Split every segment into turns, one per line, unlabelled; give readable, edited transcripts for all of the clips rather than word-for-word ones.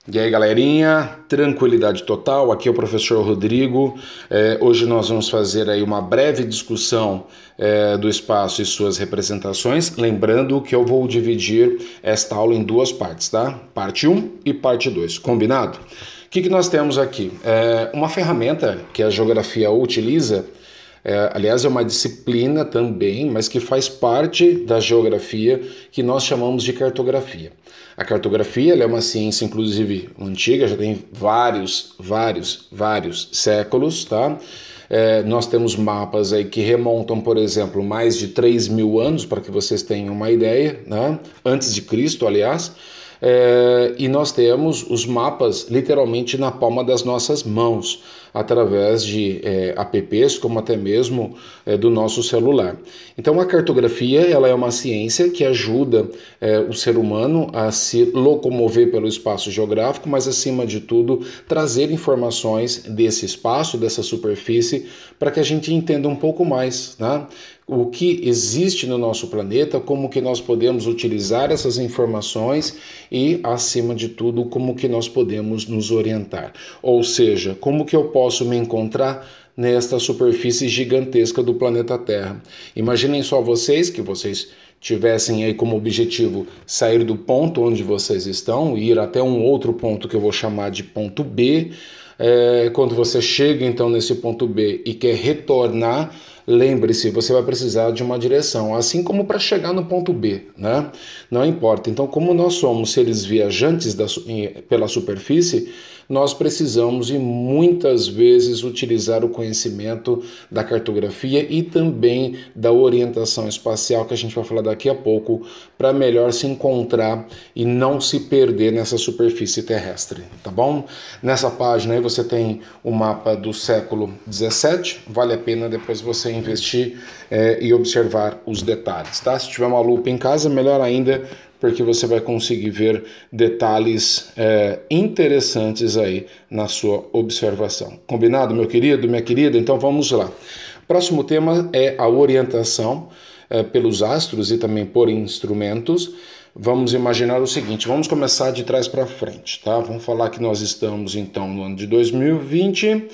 E aí, galerinha, tranquilidade total, aqui é o professor Rodrigo. Hoje nós vamos fazer aí uma breve discussão do espaço e suas representações, lembrando que eu vou dividir esta aula em duas partes, tá? Parte 1 e parte 2, combinado? O que nós temos aqui? Uma ferramenta que a geografia utiliza. Aliás, é uma disciplina também, mas que faz parte da geografia que nós chamamos de cartografia. A cartografia ela é uma ciência, inclusive, antiga, já tem vários séculos, tá? Nós temos mapas aí que remontam, por exemplo, mais de 3.000 anos, para que vocês tenham uma ideia, né? Antes de Cristo, aliás. E nós temos os mapas literalmente na palma das nossas mãos, através de apps, como até mesmo do nosso celular. Então a cartografia ela é uma ciência que ajuda o ser humano a se locomover pelo espaço geográfico, mas acima de tudo trazer informações desse espaço, dessa superfície, para que a gente entenda um pouco mais, né? O que existe no nosso planeta, como que nós podemos utilizar essas informações e, acima de tudo, como que nós podemos nos orientar. Ou seja, como que eu posso me encontrar nesta superfície gigantesca do planeta Terra. Imaginem só que vocês tivessem aí como objetivo sair do ponto onde vocês estão e ir até um outro ponto que eu vou chamar de ponto B. Quando você chega então nesse ponto B e quer retornar, lembre-se, você vai precisar de uma direção, assim como para chegar no ponto B, né? Não importa. Então, como nós somos seres viajantes pela superfície, nós precisamos e muitas vezes utilizar o conhecimento da cartografia e também da orientação espacial, que a gente vai falar daqui a pouco, para melhor se encontrar e não se perder nessa superfície terrestre, tá bom? Nessa página aí você tem o mapa do século 17, vale a pena depois você investir e observar os detalhes, tá? Se tiver uma lupa em casa, melhor ainda, porque você vai conseguir ver detalhes interessantes aí na sua observação. Combinado, meu querido, minha querida? Então vamos lá. Próximo tema é a orientação pelos astros e também por instrumentos. Vamos imaginar o seguinte, vamos começar de trás para frente, tá? Vamos falar que nós estamos então no ano de 2020,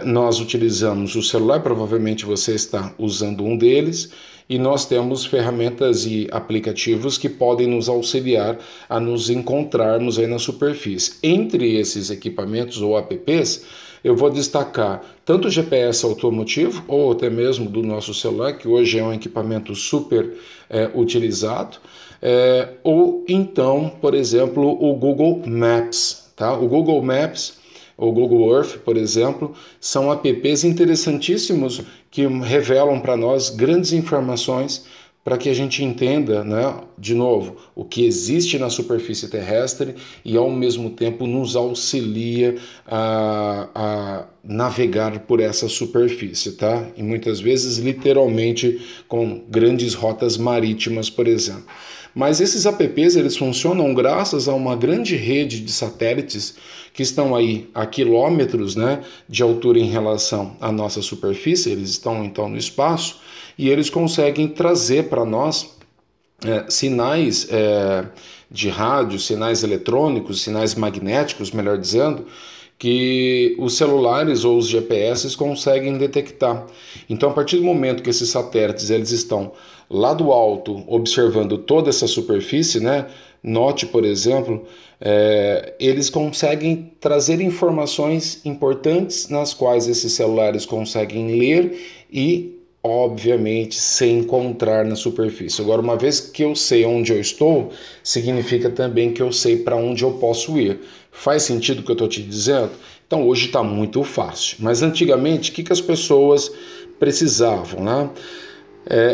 nós utilizamos o celular, provavelmente você está usando um deles, e nós temos ferramentas e aplicativos que podem nos auxiliar a nos encontrarmos aí na superfície. Entre esses equipamentos ou apps, eu vou destacar tanto o GPS automotivo ou até mesmo do nosso celular, que hoje é um equipamento super utilizado, ou então, por exemplo, o Google Maps, tá? O Google Maps ou Google Earth, por exemplo, são apps interessantíssimos que revelam para nós grandes informações para que a gente entenda, né, de novo, o que existe na superfície terrestre e, ao mesmo tempo, nos auxilia a navegar por essa superfície, tá? E muitas vezes, literalmente, com grandes rotas marítimas, por exemplo. Mas esses apps, eles funcionam graças a uma grande rede de satélites que estão aí a quilômetros, né, de altura em relação à nossa superfície, eles estão então no espaço, e eles conseguem trazer para nós sinais de rádio, sinais eletrônicos, sinais magnéticos, melhor dizendo, que os celulares ou os GPS conseguem detectar. Então, a partir do momento que esses satélites eles estão lá do alto observando toda essa superfície, né? Note, por exemplo, eles conseguem trazer informações importantes nas quais esses celulares conseguem ler e, obviamente, se encontrar na superfície. Agora, uma vez que eu sei onde eu estou, significa também que eu sei para onde eu posso ir. Faz sentido o que eu estou te dizendo? Então, hoje está muito fácil. Mas, antigamente, o que as pessoas precisavam, né?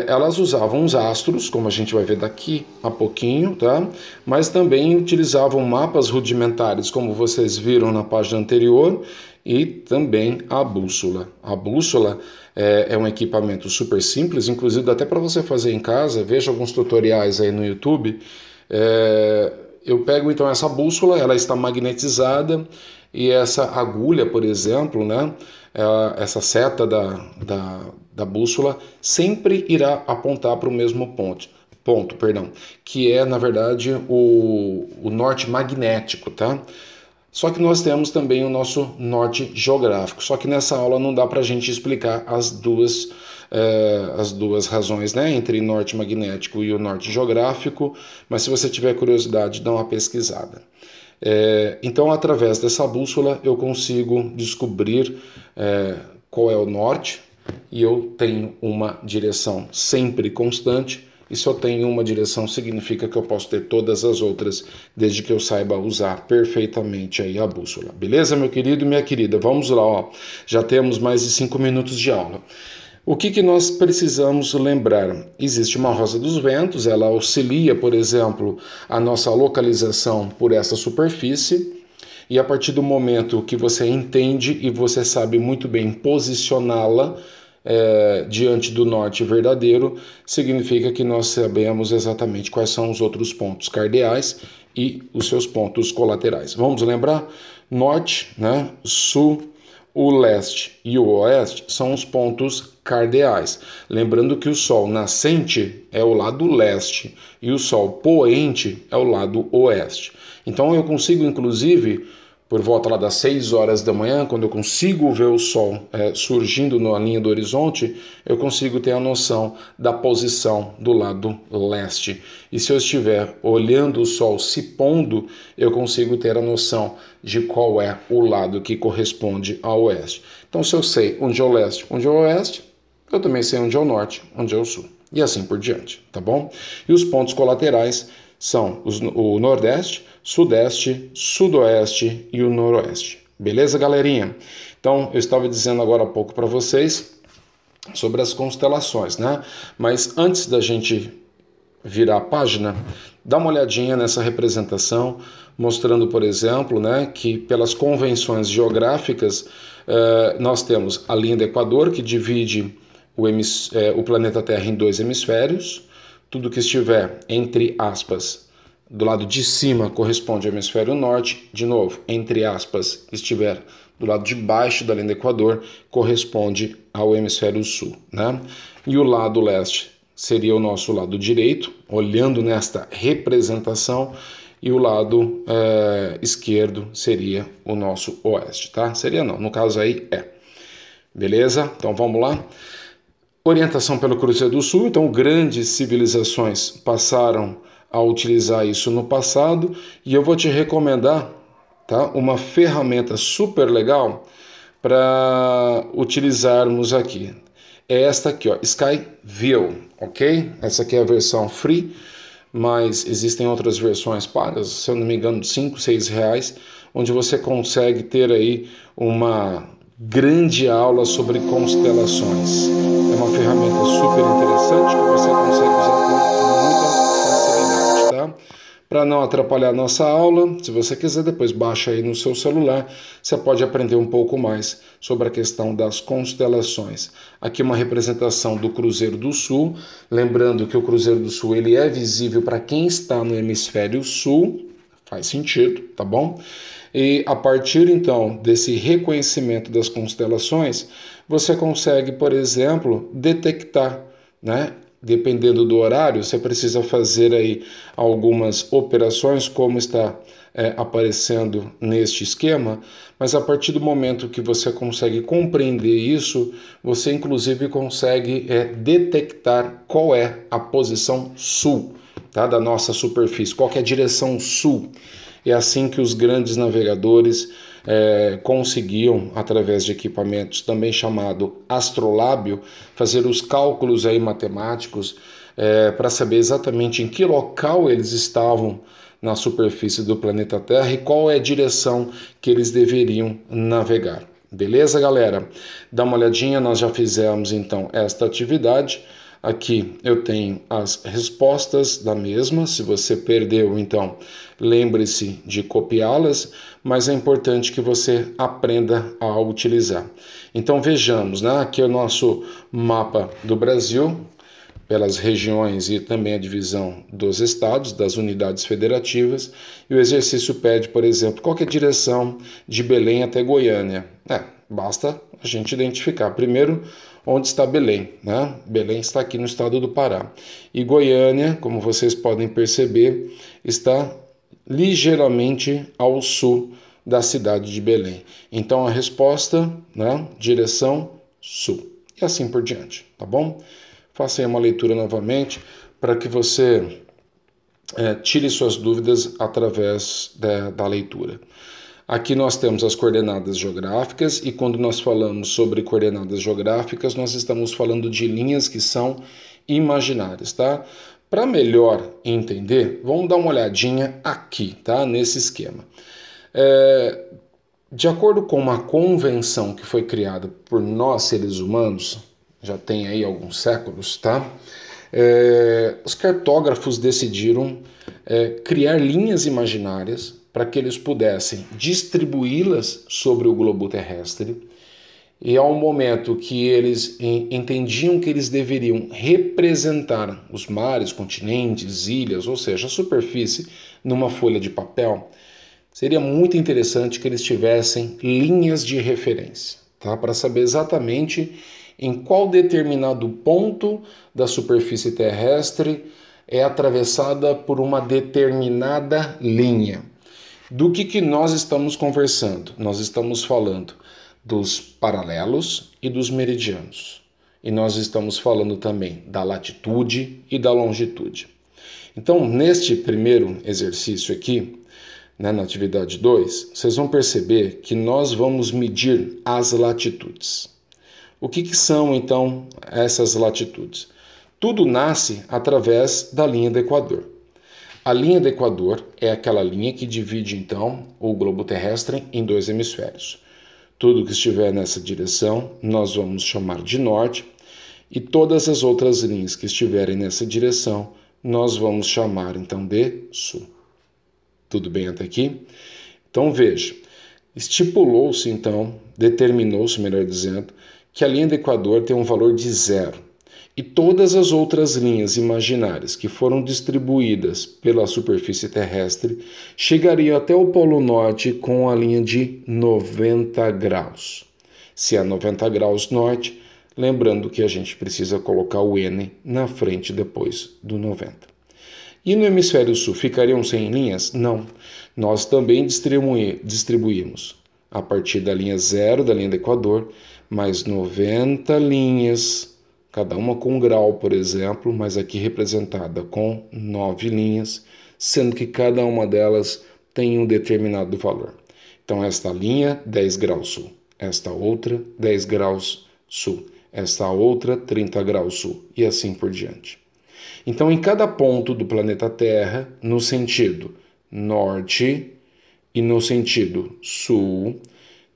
Elas usavam os astros, como a gente vai ver daqui a pouquinho, tá? Mas também utilizavam mapas rudimentares, como vocês viram na página anterior, e também a bússola. A bússola é um equipamento super simples, inclusive até para você fazer em casa, veja alguns tutoriais aí no YouTube. Eu pego então essa bússola, ela está magnetizada, e essa agulha, por exemplo, né? Essa seta da bússola sempre irá apontar para o mesmo ponto, que é, na verdade, o norte magnético, tá? Só que nós temos também o nosso norte geográfico. Só que nessa aula não dá para a gente explicar as duas razões, né, entre norte magnético e o norte geográfico, mas se você tiver curiosidade, dá uma pesquisada. Então, através dessa bússola, eu consigo descobrir qual é o norte, e eu tenho uma direção sempre constante. E se eu tenho uma direção, significa que eu posso ter todas as outras, desde que eu saiba usar perfeitamente aí a bússola. Beleza, meu querido e minha querida? Vamos lá, ó. Já temos mais de 5 minutos de aula. O que nós precisamos lembrar? Existe uma rosa dos ventos, ela auxilia, por exemplo, a nossa localização por essa superfície, e a partir do momento que você entende e você sabe muito bem posicioná-la diante do norte verdadeiro, significa que nós sabemos exatamente quais são os outros pontos cardeais e os seus pontos colaterais. Vamos lembrar? Norte, né? Sul, o leste e o oeste são os pontos cardeais. Lembrando que o Sol nascente é o lado leste e o Sol poente é o lado oeste. Então eu consigo, inclusive, por volta lá das 6 horas da manhã, quando eu consigo ver o Sol surgindo na linha do horizonte, eu consigo ter a noção da posição do lado leste. E se eu estiver olhando o Sol se pondo, eu consigo ter a noção de qual é o lado que corresponde ao oeste. Então, se eu sei onde é o leste, onde é o oeste, eu também sei onde é o norte, onde é o sul. E assim por diante, tá bom? E os pontos colaterais são o nordeste, sudeste, sudoeste e o noroeste. Beleza, galerinha? Então, eu estava dizendo agora há pouco para vocês sobre as constelações, né? Mas antes da gente virar a página, dá uma olhadinha nessa representação, mostrando, por exemplo, né, que pelas convenções geográficas, nós temos a linha do Equador, que divide o planeta Terra em 2 hemisférios. Tudo que estiver, entre aspas, do lado de cima corresponde ao hemisfério norte. De novo, entre aspas, estiver do lado de baixo da linha do Equador, corresponde ao hemisfério sul, né? E o lado leste seria o nosso lado direito, olhando nesta representação, e o lado esquerdo seria o nosso oeste, tá? Seria não, no caso aí é. Beleza? Então vamos lá. Orientação pelo Cruzeiro do Sul. Então grandes civilizações passaram a utilizar isso no passado, e eu vou te recomendar, tá, uma ferramenta super legal para utilizarmos aqui. É esta aqui, ó, Skyview, ok? Essa aqui é a versão free, mas existem outras versões pagas, se eu não me engano, de 5, 6 reais, onde você consegue ter aí uma grande aula sobre constelações. É uma ferramenta super interessante que você consegue usar com muita facilidade, tá? Para não atrapalhar a nossa aula, se você quiser, depois baixa aí no seu celular, você pode aprender um pouco mais sobre a questão das constelações. Aqui uma representação do Cruzeiro do Sul, lembrando que o Cruzeiro do Sul ele é visível para quem está no hemisfério sul, faz sentido, tá bom? E a partir então desse reconhecimento das constelações, você consegue, por exemplo, detectar, né? Dependendo do horário, você precisa fazer aí algumas operações, como está aparecendo neste esquema, mas a partir do momento que você consegue compreender isso, você inclusive consegue detectar qual é a posição sul, tá, da nossa superfície, qual que é a direção sul. É assim que os grandes navegadores conseguiam, através de equipamentos também chamado astrolábio, fazer os cálculos aí matemáticos para saber exatamente em que local eles estavam na superfície do planeta Terra e qual é a direção que eles deveriam navegar. Beleza, galera? Dá uma olhadinha, nós já fizemos então esta atividade. Aqui eu tenho as respostas da mesma. Se você perdeu, então lembre-se de copiá-las, mas é importante que você aprenda a utilizar. Então vejamos, né? Aqui é o nosso mapa do Brasil, pelas regiões e também a divisão dos estados, das unidades federativas. E o exercício pede, por exemplo, qual que é a direção de Belém até Goiânia? Basta a gente identificar primeiro onde está Belém, né? Belém está aqui no estado do Pará. E Goiânia, como vocês podem perceber, está ligeiramente ao sul da cidade de Belém. Então a resposta, né, direção sul. E assim por diante, tá bom? Faça aí uma leitura novamente para que você tire suas dúvidas através da leitura. Aqui nós temos as coordenadas geográficas e quando nós falamos sobre coordenadas geográficas, nós estamos falando de linhas que são imaginárias, tá? Para melhor entender, vamos dar uma olhadinha aqui, tá? Nesse esquema. De acordo com uma convenção que foi criada por nós, seres humanos, já tem aí alguns séculos, tá? Os cartógrafos decidiram criar linhas imaginárias para que eles pudessem distribuí-las sobre o globo terrestre e ao momento que eles entendiam que eles deveriam representar os mares, continentes, ilhas, ou seja, a superfície, numa folha de papel, seria muito interessante que eles tivessem linhas de referência, tá? Para saber exatamente em qual determinado ponto da superfície terrestre é atravessada por uma determinada linha. Do que nós estamos conversando? Nós estamos falando dos paralelos e dos meridianos. E nós estamos falando também da latitude e da longitude. Então, neste primeiro exercício aqui, né, na atividade 2, vocês vão perceber que nós vamos medir as latitudes. O que são, então, essas latitudes? Tudo nasce através da linha do Equador. A linha do Equador é aquela linha que divide, então, o globo terrestre em dois hemisférios. Tudo que estiver nessa direção, nós vamos chamar de norte, e todas as outras linhas que estiverem nessa direção, nós vamos chamar, então, de sul. Tudo bem até aqui? Então, veja, estipulou-se, então, determinou-se, melhor dizendo, que a linha do Equador tem um valor de 0. E todas as outras linhas imaginárias que foram distribuídas pela superfície terrestre chegariam até o Polo Norte com a linha de 90 graus. Se é 90 graus norte, lembrando que a gente precisa colocar o N na frente depois do 90. E no hemisfério sul ficariam sem linhas? Não. Nós também distribuímos a partir da linha 0 da linha do Equador, mais 90 linhas, cada uma com um grau, por exemplo, mas aqui representada com 9 linhas, sendo que cada uma delas tem um determinado valor. Então, esta linha, 10 graus sul. Esta outra, 10 graus sul. Esta outra, 30 graus sul. E assim por diante. Então, em cada ponto do planeta Terra, no sentido norte e no sentido sul,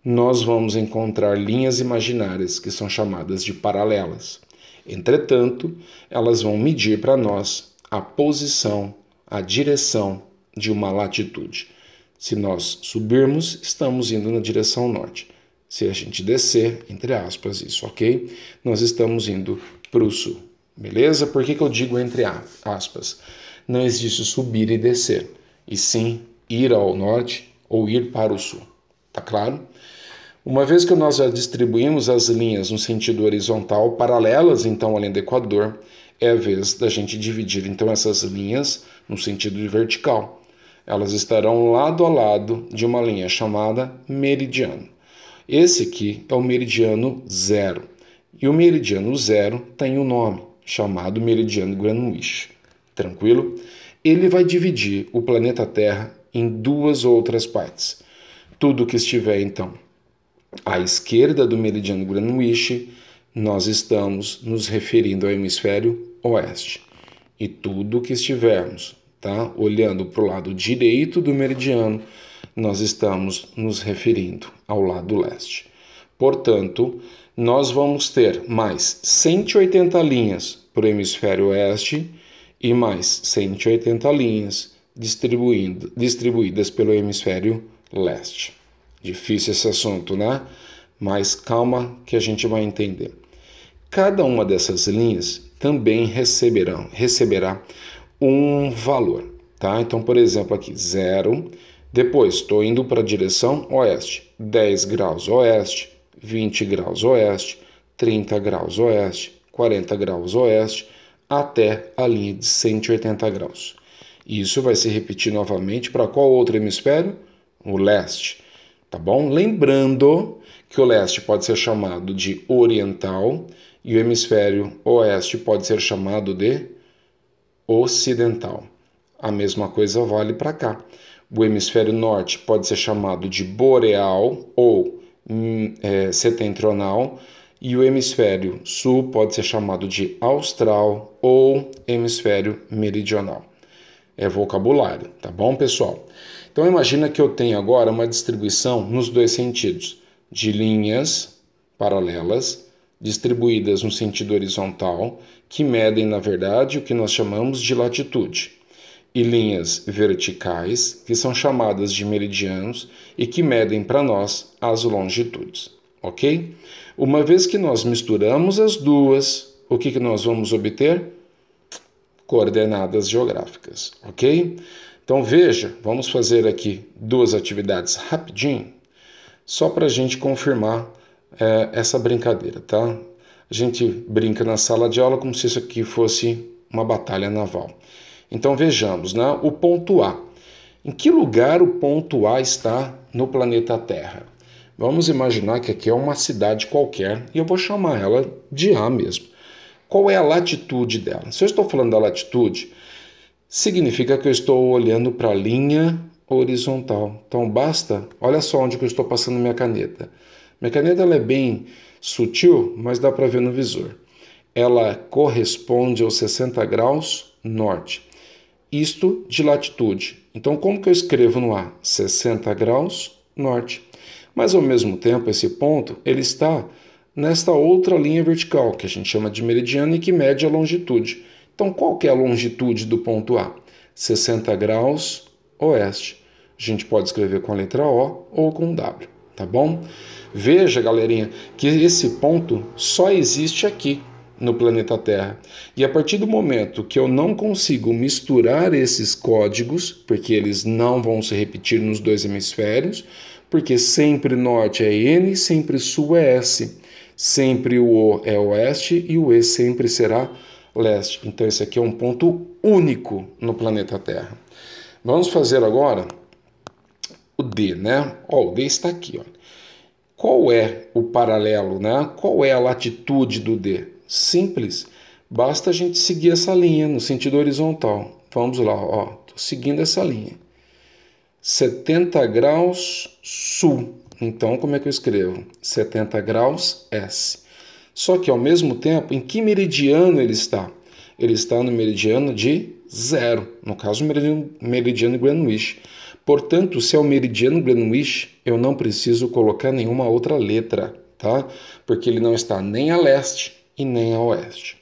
nós vamos encontrar linhas imaginárias que são chamadas de paralelas. Entretanto, elas vão medir para nós a posição, a direção de uma latitude. Se nós subirmos, estamos indo na direção norte. Se a gente descer, entre aspas, isso, ok? Nós estamos indo para o sul. Beleza? Por que eu digo entre aspas? Não existe subir e descer, e sim ir ao norte ou ir para o sul. Tá claro? Uma vez que nós já distribuímos as linhas no sentido horizontal, paralelas então à linha do Equador, é a vez da gente dividir então essas linhas no sentido vertical. Elas estarão lado a lado de uma linha chamada meridiano. Esse aqui é o meridiano 0. E o meridiano 0 tem um nome, chamado meridiano Greenwich. Tranquilo? Ele vai dividir o planeta Terra em duas outras partes. Tudo que estiver então à esquerda do meridiano Greenwich, nós estamos nos referindo ao hemisfério oeste. E tudo que estivermos, tá, olhando para o lado direito do meridiano, nós estamos nos referindo ao lado leste. Portanto, nós vamos ter mais 180 linhas para o hemisfério oeste e mais 180 linhas distribuídas pelo hemisfério leste. Difícil esse assunto, né? Mas calma que a gente vai entender. Cada uma dessas linhas também receberá um valor, tá? Então, por exemplo, aqui 0, depois estou indo para a direção oeste, 10 graus oeste, 20 graus oeste, 30 graus oeste, 40 graus oeste, até a linha de 180 graus. Isso vai se repetir novamente para qual outro hemisfério? O leste. tá bom? Lembrando que o leste pode ser chamado de oriental e o hemisfério oeste pode ser chamado de ocidental. A mesma coisa vale para cá. O hemisfério norte pode ser chamado de boreal ou setentrional e o hemisfério sul pode ser chamado de austral ou hemisfério meridional. É vocabulário, tá bom, pessoal? Então imagina que eu tenho agora uma distribuição nos dois sentidos, de linhas paralelas distribuídas no sentido horizontal, que medem, na verdade, o que nós chamamos de latitude, e linhas verticais, que são chamadas de meridianos e que medem para nós as longitudes, ok? Uma vez que nós misturamos as duas, o que nós vamos obter? Coordenadas geográficas, ok? Então veja, vamos fazer aqui duas atividades rapidinho, só para a gente confirmar essa brincadeira, tá? A gente brinca na sala de aula como se isso aqui fosse uma batalha naval. Então vejamos, né? O ponto A. Em que lugar o ponto A está no planeta Terra? Vamos imaginar que aqui é uma cidade qualquer e eu vou chamar ela de A mesmo. Qual é a latitude dela? Se eu estou falando da latitude, significa que eu estou olhando para a linha horizontal. Então basta, olha só onde que eu estou passando minha caneta. Minha caneta ela é bem sutil, mas dá para ver no visor. Ela corresponde aos 60 graus norte. Isto de latitude. Então como que eu escrevo no A? 60 graus norte. Mas ao mesmo tempo esse ponto ele está nesta outra linha vertical, que a gente chama de meridiano e que mede a longitude. Então, qual que é a longitude do ponto A? 60 graus oeste. A gente pode escrever com a letra O ou com W, tá bom? Veja, galerinha, que esse ponto só existe aqui no planeta Terra. E a partir do momento que eu não consigo misturar esses códigos, porque eles não vão se repetir nos dois hemisférios, porque sempre norte é N, sempre sul é S. Sempre o O é oeste e o E sempre será leste. Então esse aqui é um ponto único no planeta Terra. Vamos fazer agora o D, né? O D está aqui, ó. Qual é o paralelo, né? Qual é a latitude do D? Simples. Basta a gente seguir essa linha no sentido horizontal. Vamos lá, ó. Tô seguindo essa linha. 70 graus sul. Então, como é que eu escrevo? 70 graus S. Só que, ao mesmo tempo, em que meridiano ele está? Ele está no meridiano de 0, no caso, o meridiano Greenwich. Portanto, se é o meridiano Greenwich, eu não preciso colocar nenhuma outra letra, tá? Porque ele não está nem a leste e nem a oeste.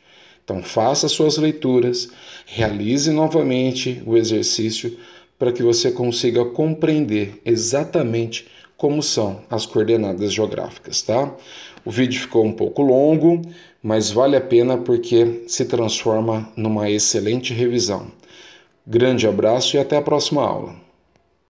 Então, faça suas leituras, realize novamente o exercício para que você consiga compreender exatamente como são as coordenadas geográficas, tá? O vídeo ficou um pouco longo, mas vale a pena porque se transforma numa excelente revisão. Grande abraço e até a próxima aula.